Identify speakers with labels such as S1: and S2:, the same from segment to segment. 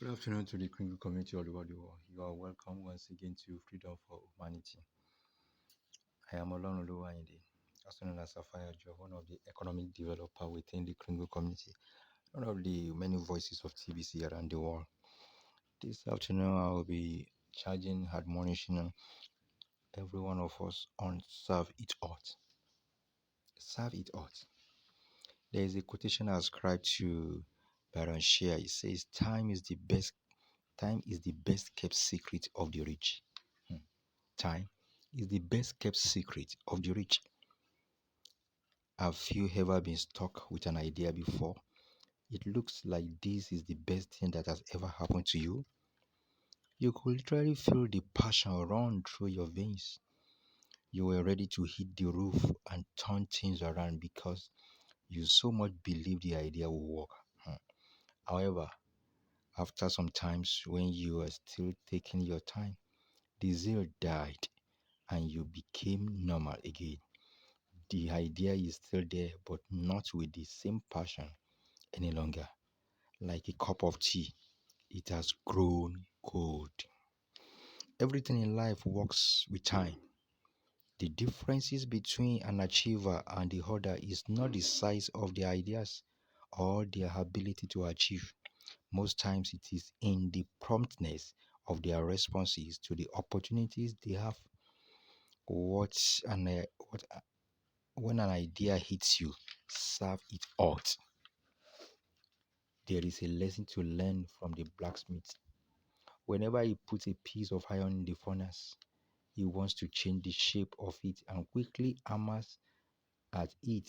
S1: Good afternoon to the Kringle community all over the world. You are welcome once again to Freedom for Humanity. I am Olorun Oluwayinde, also known as Sapphire Joe, one of the economic developer within the Kringle community, one of the many voices of TBC around the world. This afternoon, I will be charging, admonishing every one of us on serve it out. Serve it out. There is a quotation ascribed to Baron Shea. It says, Time is the best kept secret of the rich. Time is the best kept secret of the rich. Have you ever been stuck with an idea before? It looks like this is the best thing that has ever happened to you. You could literally feel the passion run through your veins. You were ready to hit the roof and turn things around because you so much believe the idea will work. However, after some times when you are still taking your time, the zeal died and you became normal again. The idea is still there, but not with the same passion any longer. Like a cup of tea, it has grown cold. Everything in life works with time. The differences between an achiever and the other is not the size of their ideas or their ability to achieve. Most times it is in the promptness of their responses to the opportunities they have. What when an idea hits you, serve it out. There is a lesson to learn from the blacksmith. Whenever he puts a piece of iron in the furnace, he wants to change the shape of it and quickly hammers at it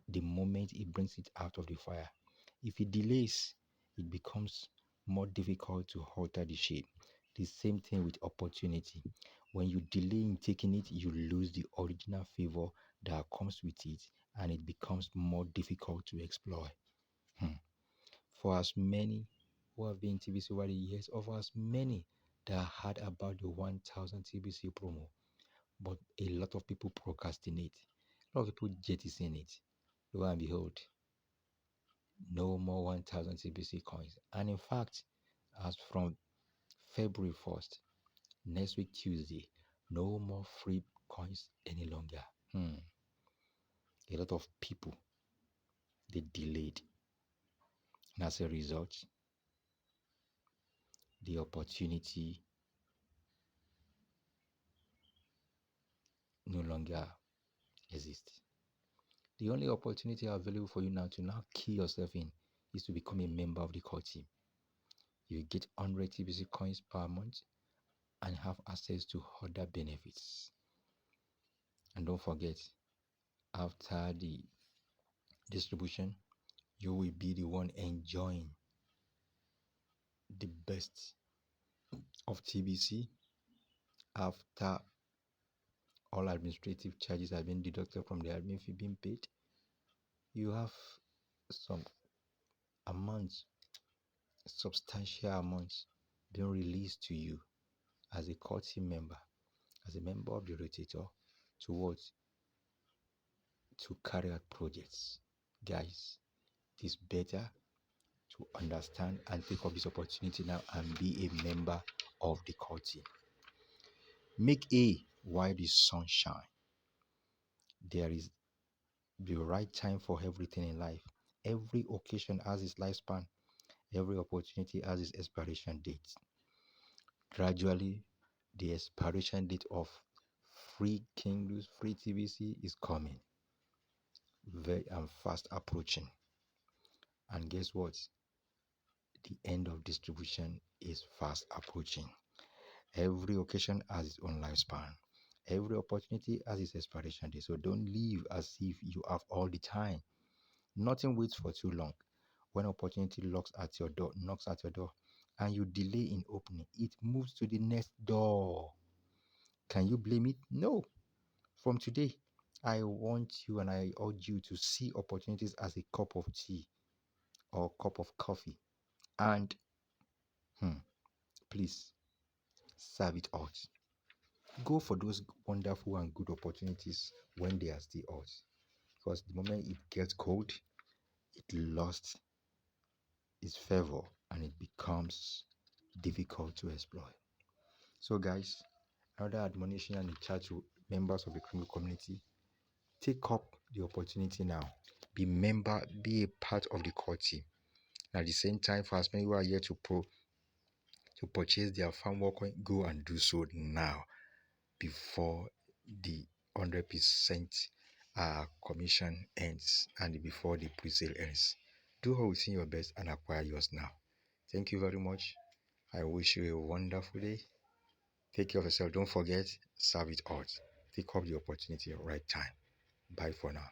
S1: the moment he brings it out of the fire. If he delays, it becomes more difficult to alter the shape. The same thing with opportunity. When you delay in taking it, you lose the original favor that comes with it and it becomes more difficult to exploit. For as many who have been in TBC over the years, of as many that heard about the 1000 TBC promo, but a lot of people procrastinate. A lot of people jettison it. Lo and behold, no more 1000 TBC coins. And in fact, as from February 1st, next week Tuesday, no more free coins any longer. A lot of people, they delayed. And as a result, the opportunity no longer exists. The only opportunity available for you now to now key yourself in is to become a member of the core team. You get 100 TBC coins per month and have access to other benefits. And don't forget, after the distribution, you will be the one enjoying the best of TBC after all administrative charges have been deducted from the admin fee being paid. You have some amounts, substantial amounts being released to you as a core team member, as a member of the rotator, towards to carry out projects. Guys, it is better to understand and take up this opportunity now and be a member of the core team. Make A while the sun shines. There is the right time for everything in life. Every occasion has its lifespan. Every opportunity has its expiration date. Gradually, the expiration date of free Kingdoms, free TBC is coming. Very and fast approaching. And guess what? The end of distribution is fast approaching. Every occasion has its own lifespan. Every opportunity has its expiration date. So don't live as if you have all the time. Nothing waits for too long. When opportunity knocks at your door, and you delay in opening, it moves to the next door. Can you blame it? No. From today, I want you and I urge you to see opportunities as a cup of tea or cup of coffee. And please serve it out. Go for those wonderful and good opportunities when they are still out. Because the moment it gets cold, it lost its favor and and it becomes difficult to exploit. So, guys, another admonition and a charge to members of the criminal community: take up the opportunity now. Be a part of the core team. And at the same time, for as many who are here to purchase their farm work, go and do so now before the 100% commission ends and before the pre-sale ends. Do all within your best and acquire yours now. Thank you very much. I wish you a wonderful day. Take care of yourself. Don't forget, serve it out. Take up the opportunity at the right time. Bye for now.